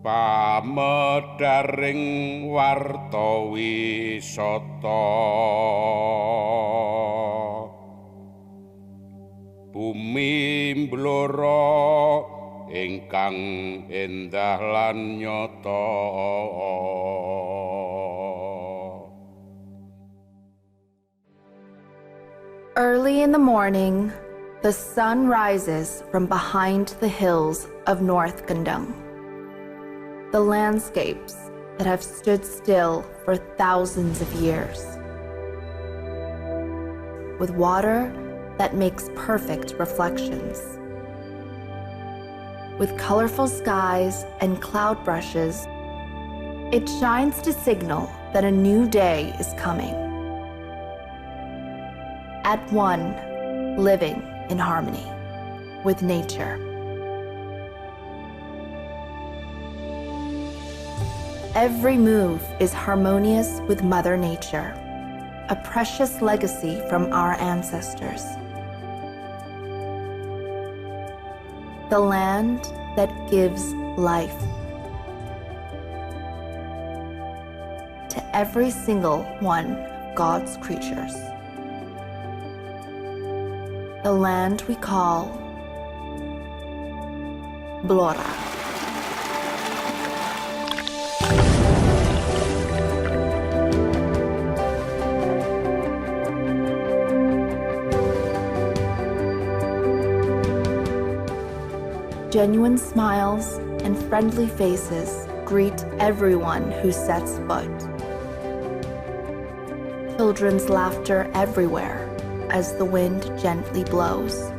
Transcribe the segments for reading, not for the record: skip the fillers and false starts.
Pamedharing warta wisata bumi blora ingkang endah lan nyata. Early in the morning, the sun rises from behind the hills of North Kendung. The landscapes that have stood still for thousands of years, with water that makes perfect reflections, with colorful skies and cloud brushes, it shines to signal that a new day is coming. At one, living in harmony with nature. Every move is harmonious with Mother Nature, a precious legacy from our ancestors. The land that gives life to every single one of God's creatures. The land we call Blora. Genuine smiles and friendly faces greet everyone who sets foot. Children's laughter everywhere as the wind gently blows.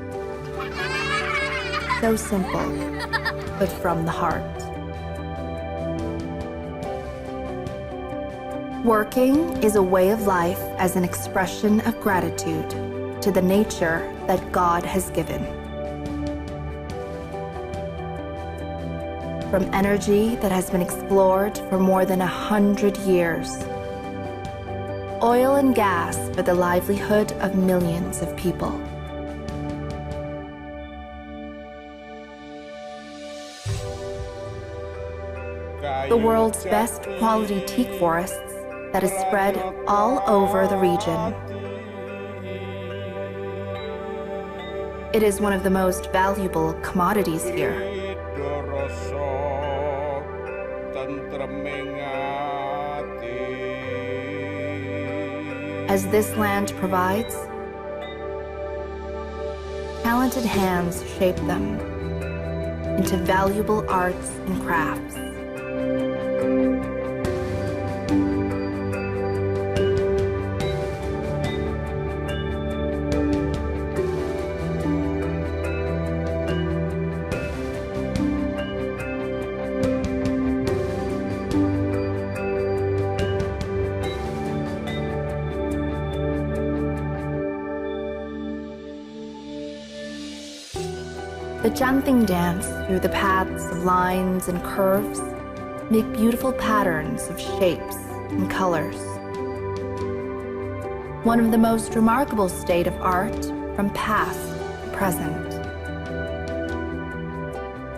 So simple, but from the heart. Working is a way of life as an expression of gratitude to the nature that God has given. From energy that has been explored for more than 100 years. Oil and gas for the livelihood of millions of people. The world's best quality teak forests that is spread all over the region. It is one of the most valuable commodities here. As this land provides, talented hands shape them into valuable arts and crafts. The Janting dance through the paths of lines and curves make beautiful patterns of shapes and colors. One of the most remarkable state of art from past to present.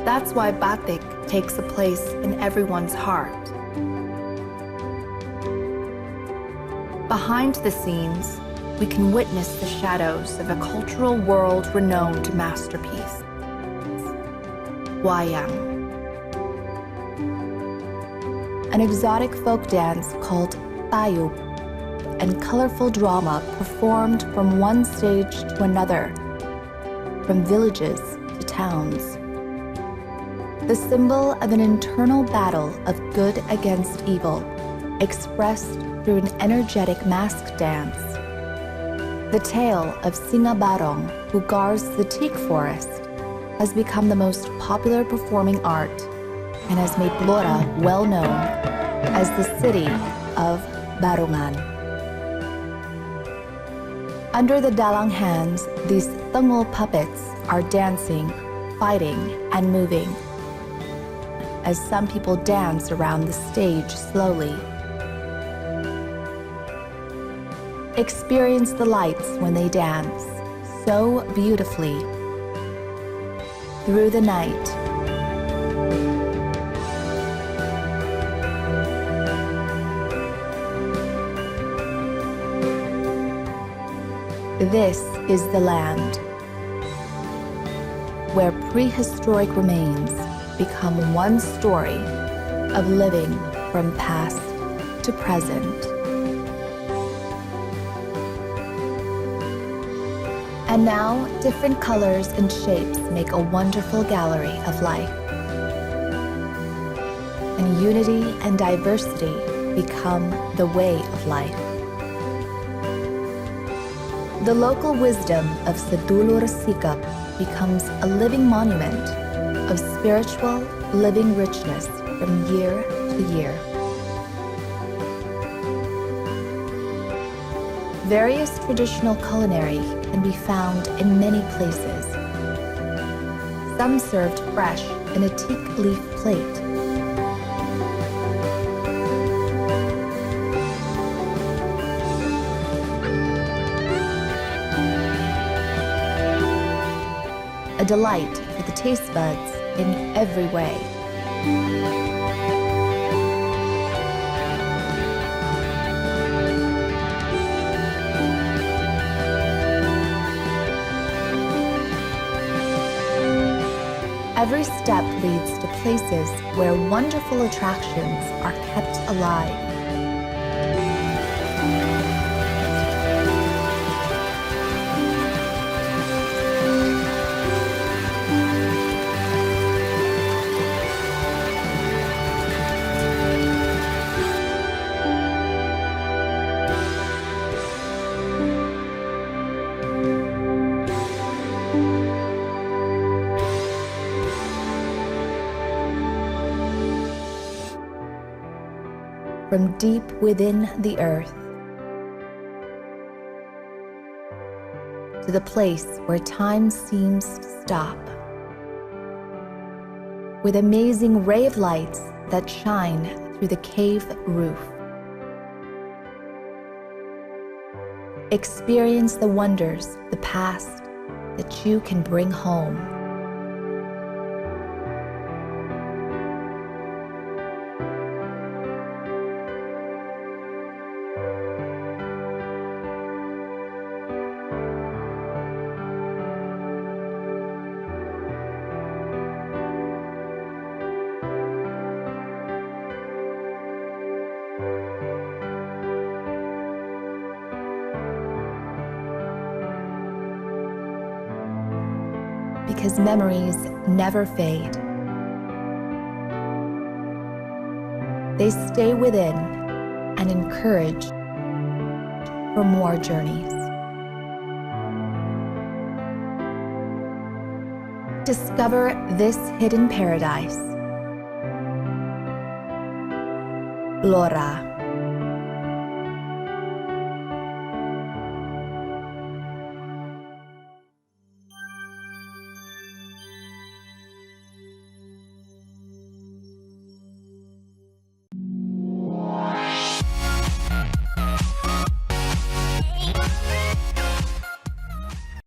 That's why batik takes a place in everyone's heart. Behind the scenes, we can witness the shadows of a cultural world-renowned masterpiece. Wayang, an exotic folk dance called tayub, and colorful drama performed from one stage to another, from villages to towns. The symbol of an internal battle of good against evil, expressed through an energetic mask dance. The tale of Singa Barong, who guards the teak forest, has become the most popular performing art and has made Blora well known as the city of Barongan. Under the dalang hands, these tungul puppets are dancing, fighting, and moving as some people dance around the stage slowly. Experience the lights when they dance so beautifully through the night. This is the land where prehistoric remains become one story of living from past to present. And now, different colors and shapes make a wonderful gallery of life. And unity and diversity become the way of life. The local wisdom of Sedulur Sikap becomes a living monument of spiritual, living richness from year to year. Various traditional culinary can be found in many places. Some served fresh in a teak leaf plate. A delight for the taste buds in every way. Every step leads to places where wonderful attractions are kept alive. From deep within the earth to the place where time seems to stop, with amazing ray of lights that shine through the cave roof. Experience the wonders of the past that you can bring home. Because memories never fade. They stay within and encourage for more journeys. Discover this hidden paradise. Blora.